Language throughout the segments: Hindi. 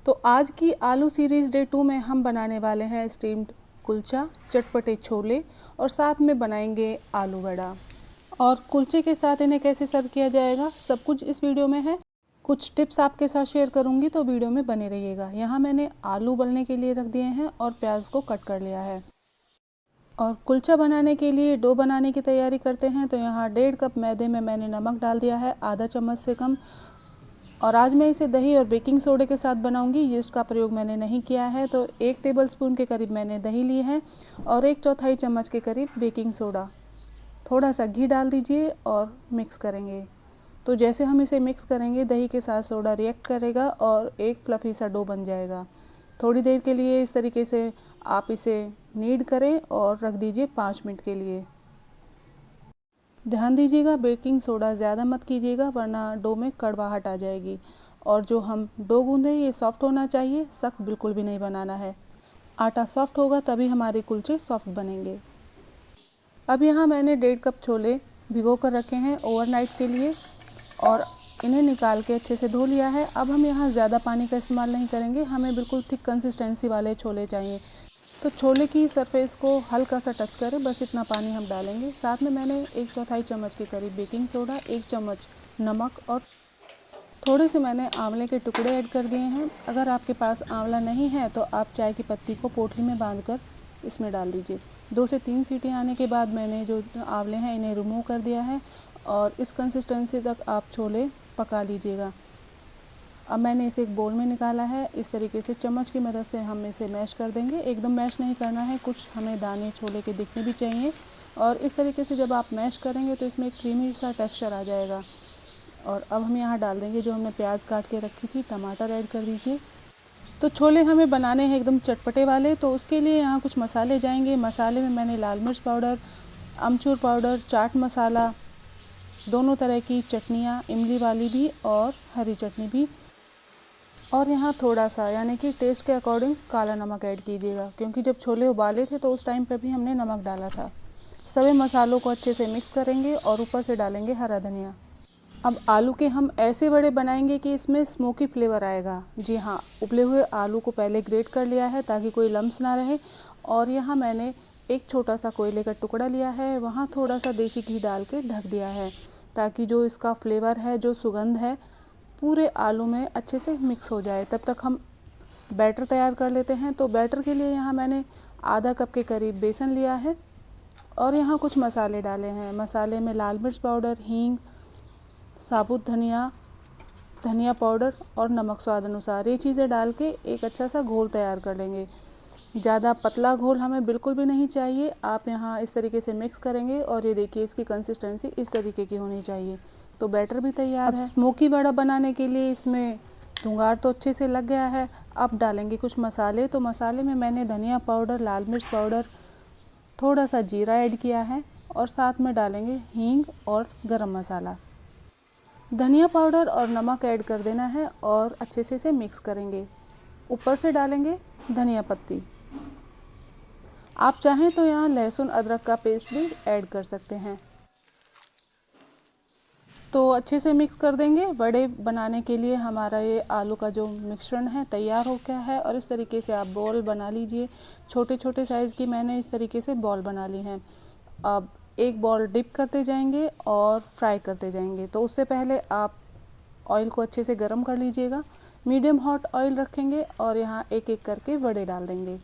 तो आज की आलू सीरीज़ डे 2 में हम बनाने वाले हैं स्टीम्ड कुलचा, चटपटे छोले और साथ में बनाएंगे आलू वड़ा। और कुलचे के साथ इन्हें कैसे सर्व किया जाएगा सब कुछ इस वीडियो में है। कुछ टिप्स आपके साथ शेयर करूंगी तो वीडियो में बने रहिएगा। यहाँ मैंने आलू उबलने के लिए रख दिए हैं और प्याज को कट कर लिया है। और कुलचा बनाने के लिए डो बनाने की तैयारी करते हैं। तो यहाँ 1.5 कप मैदे में मैंने नमक डाल दिया है, आधा चम्मच से कम। और आज मैं इसे दही और बेकिंग सोडे के साथ बनाऊंगी। यीस्ट का प्रयोग मैंने नहीं किया है। तो 1 टेबलस्पून के करीब मैंने दही ली है और 1/4 चम्मच के करीब बेकिंग सोडा। थोड़ा सा घी डाल दीजिए और मिक्स करेंगे। तो जैसे हम इसे मिक्स करेंगे दही के साथ सोडा रिएक्ट करेगा और एक फ्लफी सा डो बन जाएगा। थोड़ी देर के लिए इस तरीके से आप इसे नीड करें और रख दीजिए 5 मिनट के लिए। ध्यान दीजिएगा बेकिंग सोडा ज़्यादा मत कीजिएगा वरना डो में कड़वाहट आ जाएगी। और जो हम डो गूंदे ये सॉफ्ट होना चाहिए, सख्त बिल्कुल भी नहीं बनाना है। आटा सॉफ्ट होगा तभी हमारे कुलचे सॉफ्ट बनेंगे। अब यहाँ मैंने 1.5 कप छोले भिगो कर रखे हैं ओवरनाइट के लिए और इन्हें निकाल के अच्छे से धो लिया है। अब हम यहाँ ज़्यादा पानी का इस्तेमाल नहीं करेंगे, हमें बिल्कुल थिक कंसिस्टेंसी वाले छोले चाहिए। तो छोले की सरफेस को हल्का सा टच करें, बस इतना पानी हम डालेंगे। साथ में मैंने 1/4 चम्मच के करीब बेकिंग सोडा, 1 चम्मच नमक और थोड़े से मैंने आंवले के टुकड़े ऐड कर दिए हैं। अगर आपके पास आंवला नहीं है तो आप चाय की पत्ती को पोटली में बांधकर इसमें डाल दीजिए। 2 से 3 सीटी आने के बाद मैंने जो आंवले हैं इन्हें रिमूव कर दिया है और इस कंसिस्टेंसी तक आप छोले पका लीजिएगा। अब मैंने इसे एक बोल में निकाला है। इस तरीके से चम्मच की मदद से हम इसे मैश कर देंगे। एकदम मैश नहीं करना है, कुछ हमें दाने छोले के दिखने भी चाहिए। और इस तरीके से जब आप मैश करेंगे तो इसमें एक क्रीमी सा टेक्सचर आ जाएगा। और अब हम यहाँ डाल देंगे जो हमने प्याज काट के रखी थी, टमाटर ऐड कर दीजिए। तो छोले हमें बनाने हैं एकदम चटपटे वाले, तो उसके लिए यहाँ कुछ मसाले जाएंगे। मसाले में मैंने लाल मिर्च पाउडर, अमचूर पाउडर, चाट मसाला, दोनों तरह की चटनियाँ, इमली वाली भी और हरी चटनी भी, और यहाँ थोड़ा सा यानी कि टेस्ट के अकॉर्डिंग काला नमक ऐड कीजिएगा, क्योंकि जब छोले उबाले थे तो उस टाइम पर भी हमने नमक डाला था। सभी मसालों को अच्छे से मिक्स करेंगे और ऊपर से डालेंगे हरा धनिया। अब आलू के हम ऐसे बड़े बनाएंगे कि इसमें स्मोकी फ्लेवर आएगा। जी हाँ, उबले हुए आलू को पहले ग्रेट कर लिया है ताकि कोई लम्स ना रहे। और यहाँ मैंने एक छोटा सा कोयले का टुकड़ा लिया है, वहाँ थोड़ा सा देसी घी डाल के ढक दिया है ताकि जो इसका फ्लेवर है, जो सुगंध है, पूरे आलू में अच्छे से मिक्स हो जाए। तब तक हम बैटर तैयार कर लेते हैं। तो बैटर के लिए यहाँ मैंने आधा कप के करीब बेसन लिया है और यहाँ कुछ मसाले डाले हैं। मसाले में लाल मिर्च पाउडर, हींग, साबुत धनिया, धनिया पाउडर और नमक स्वाद अनुसार, ये चीज़ें डाल के एक अच्छा सा घोल तैयार कर लेंगे। ज़्यादा पतला घोल हमें बिल्कुल भी नहीं चाहिए। आप यहाँ इस तरीके से मिक्स करेंगे और ये देखिए इसकी कंसिस्टेंसी इस तरीके की होनी चाहिए। तो बैटर भी तैयार है। स्मोकी वड़ा बनाने के लिए इसमें धुंगार तो अच्छे से लग गया है। अब डालेंगे कुछ मसाले। तो मसाले में मैंने धनिया पाउडर, लाल मिर्च पाउडर, थोड़ा सा जीरा ऐड किया है और साथ में डालेंगे हींग और गरम मसाला। धनिया पाउडर और नमक ऐड कर देना है और अच्छे से इसे मिक्स करेंगे। ऊपर से डालेंगे धनिया पत्ती। आप चाहें तो यहाँ लहसुन अदरक का पेस्ट भी ऐड कर सकते हैं। तो अच्छे से मिक्स कर देंगे। वड़े बनाने के लिए हमारा ये आलू का जो मिश्रण है तैयार हो गया है और इस तरीके से आप बॉल बना लीजिए। छोटे छोटे साइज़ की मैंने इस तरीके से बॉल बना ली हैं। अब एक बॉल डिप करते जाएंगे और फ्राई करते जाएंगे। तो उससे पहले आप ऑयल को अच्छे से गर्म कर लीजिएगा। मीडियम हॉट ऑयल रखेंगे और यहाँ एक एक करके वड़े डाल देंगे।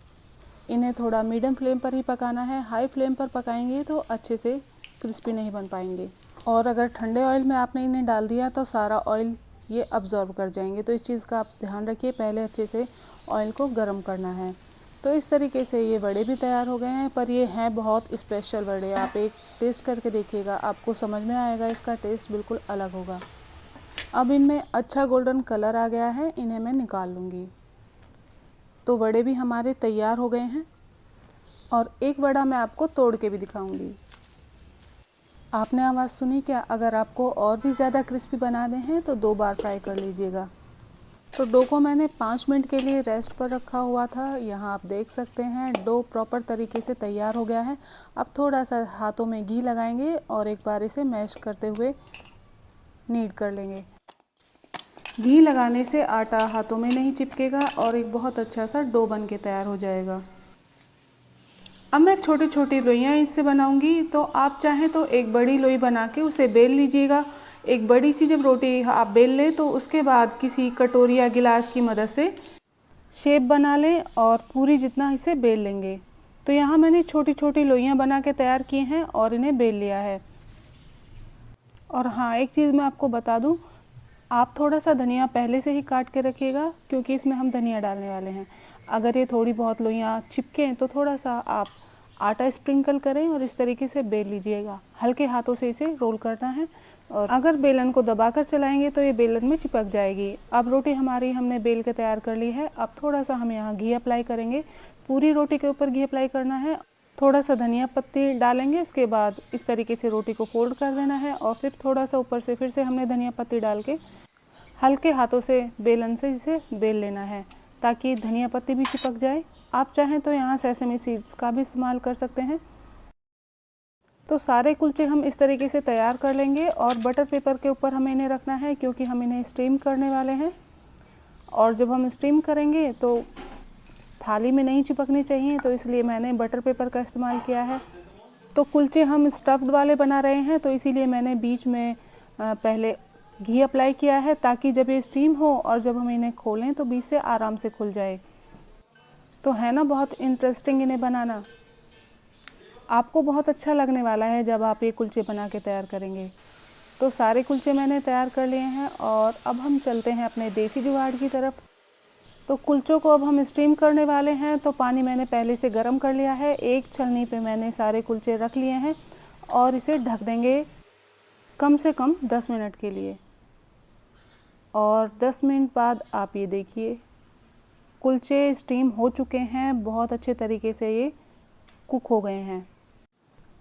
इन्हें थोड़ा मीडियम फ्लेम पर ही पकाना है। हाई फ्लेम पर पकाएंगे तो अच्छे से क्रिस्पी नहीं बन पाएंगे। और अगर ठंडे ऑयल में आपने इन्हें डाल दिया तो सारा ऑयल ये अब्जॉर्ब कर जाएंगे। तो इस चीज़ का आप ध्यान रखिए, पहले अच्छे से ऑयल को गर्म करना है। तो इस तरीके से ये वड़े भी तैयार हो गए हैं। पर ये हैं बहुत स्पेशल वड़े। आप एक टेस्ट करके देखिएगा, आपको समझ में आएगा, इसका टेस्ट बिल्कुल अलग होगा। अब इनमें अच्छा गोल्डन कलर आ गया है, इन्हें मैं निकाल लूँगी। तो वड़े भी हमारे तैयार हो गए हैं और एक वड़ा मैं आपको तोड़ के भी दिखाऊंगी। आपने आवाज़ सुनी क्या? अगर आपको और भी ज़्यादा क्रिस्पी बनाने हैं तो 2 बार फ्राई कर लीजिएगा। तो डो को मैंने 5 मिनट के लिए रेस्ट पर रखा हुआ था। यहाँ आप देख सकते हैं डो प्रॉपर तरीके से तैयार हो गया है। अब थोड़ा सा हाथों में घी लगाएंगे और एक बार इसे मैश करते हुए नीड कर लेंगे। घी लगाने से आटा हाथों में नहीं चिपकेगा और एक बहुत अच्छा सा डो बन के तैयार हो जाएगा। अब मैं छोटी छोटी लोइयाँ इससे बनाऊंगी, तो आप चाहें तो एक बड़ी लोई बना के उसे बेल लीजिएगा। एक बड़ी सी जब रोटी आप बेल लें तो उसके बाद किसी कटोरी या गिलास की मदद से शेप बना लें और पूरी जितना इसे बेल लेंगे। तो यहाँ मैंने छोटी छोटी लोइयाँ बना के तैयार की हैं और इन्हें बेल लिया है। और हाँ, एक चीज़ मैं आपको बता दूँ, आप थोड़ा सा धनिया पहले से ही काट के रखिएगा, क्योंकि इसमें हम धनिया डालने वाले हैं। अगर ये थोड़ी बहुत लोइयाँ चिपकें तो थोड़ा सा आप आटा स्प्रिंकल करें और इस तरीके से बेल लीजिएगा। हल्के हाथों से इसे रोल करना है, और अगर बेलन को दबाकर चलाएंगे तो ये बेलन में चिपक जाएगी। अब रोटी हमारी हमने बेल के तैयार कर ली है। अब थोड़ा सा हम यहाँ घी अप्लाई करेंगे। पूरी रोटी के ऊपर घी अप्लाई करना है। थोड़ा सा धनिया पत्ती डालेंगे, उसके बाद इस तरीके से रोटी को फोल्ड कर देना है और फिर थोड़ा सा ऊपर से फिर से हमने धनिया पत्ती डाल के हल्के हाथों से बेलन से इसे बेल लेना है, ताकि धनिया पत्ती भी चिपक जाए। आप चाहें तो यहाँ सेसमी सीड्स का भी इस्तेमाल कर सकते हैं। तो सारे कुलचे हम इस तरीके से तैयार कर लेंगे और बटर पेपर के ऊपर हमें इन्हें रखना है, क्योंकि हम इन्हें स्टीम करने वाले हैं। और जब हम स्टीम करेंगे तो थाली में नहीं चिपकनी चाहिए, तो इसलिए मैंने बटर पेपर का इस्तेमाल किया है। तो कुलचे हम स्टफ्ड वाले बना रहे हैं, तो इसीलिए मैंने बीच में पहले घी अप्लाई किया है, ताकि जब ये स्टीम हो और जब हम इन्हें खोलें तो बीच से आराम से खुल जाए। तो है ना बहुत इंटरेस्टिंग इन्हें बनाना। आपको बहुत अच्छा लगने वाला है जब आप ये कुलचे बना के तैयार करेंगे। तो सारे कुलचे मैंने तैयार कर लिए हैं और अब हम चलते हैं अपने देसी जुगाड़ की तरफ। तो कुलचों को अब हम स्टीम करने वाले हैं। तो पानी मैंने पहले से गर्म कर लिया है। एक छलनी पे मैंने सारे कुलचे रख लिए हैं और इसे ढक देंगे कम से कम 10 मिनट के लिए। और 10 मिनट बाद आप ये देखिए, कुलचे स्टीम हो चुके हैं, बहुत अच्छे तरीके से ये कुक हो गए हैं।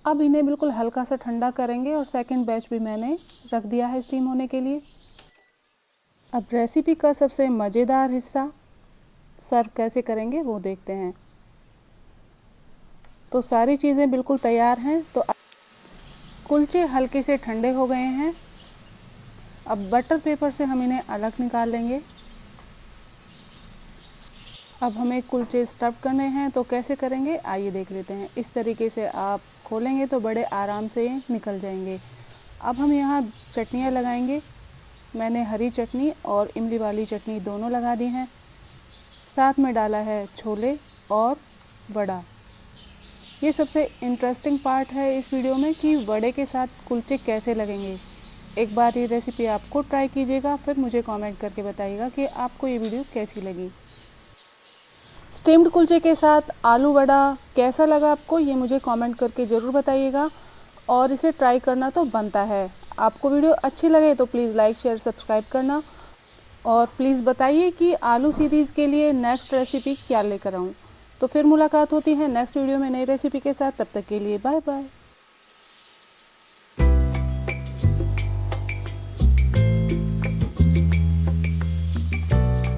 अब इन्हें बिल्कुल हल्का सा ठंडा करेंगे और सेकंड बैच भी मैंने रख दिया है स्टीम होने के लिए। अब रेसिपी का सबसे मज़ेदार हिस्सा, सर्व कैसे करेंगे वो देखते हैं। तो सारी चीज़ें बिल्कुल तैयार हैं। तो कुलचे हल्के से ठंडे हो गए हैं। अब बटर पेपर से हम इन्हें अलग निकाल लेंगे। अब हमें कुलचे स्टफ करने हैं, तो कैसे करेंगे आइए देख लेते हैं। इस तरीके से आप खोलेंगे तो बड़े आराम से निकल जाएंगे। अब हम यहाँ चटनियाँ लगाएंगे। मैंने हरी चटनी और इमली वाली चटनी दोनों लगा दी हैं। साथ में डाला है छोले और वड़ा। ये सबसे इंटरेस्टिंग पार्ट है इस वीडियो में कि वड़े के साथ कुलचे कैसे लगेंगे। एक बार ये रेसिपी आपको ट्राई कीजिएगा, फिर मुझे कमेंट करके बताइएगा कि आपको ये वीडियो कैसी लगी। स्टीम्ड कुलचे के साथ आलू वड़ा कैसा लगा आपको, ये मुझे कमेंट करके ज़रूर बताइएगा। और इसे ट्राई करना तो बनता है। आपको वीडियो अच्छी लगे तो प्लीज़ लाइक शेयर सब्सक्राइब करना, और प्लीज़ बताइए कि आलू सीरीज़ के लिए नेक्स्ट रेसिपी क्या लेकर आऊँ। तो फिर मुलाकात होती है नेक्स्ट वीडियो में नई रेसिपी के साथ। तब तक के लिए बाय बाय।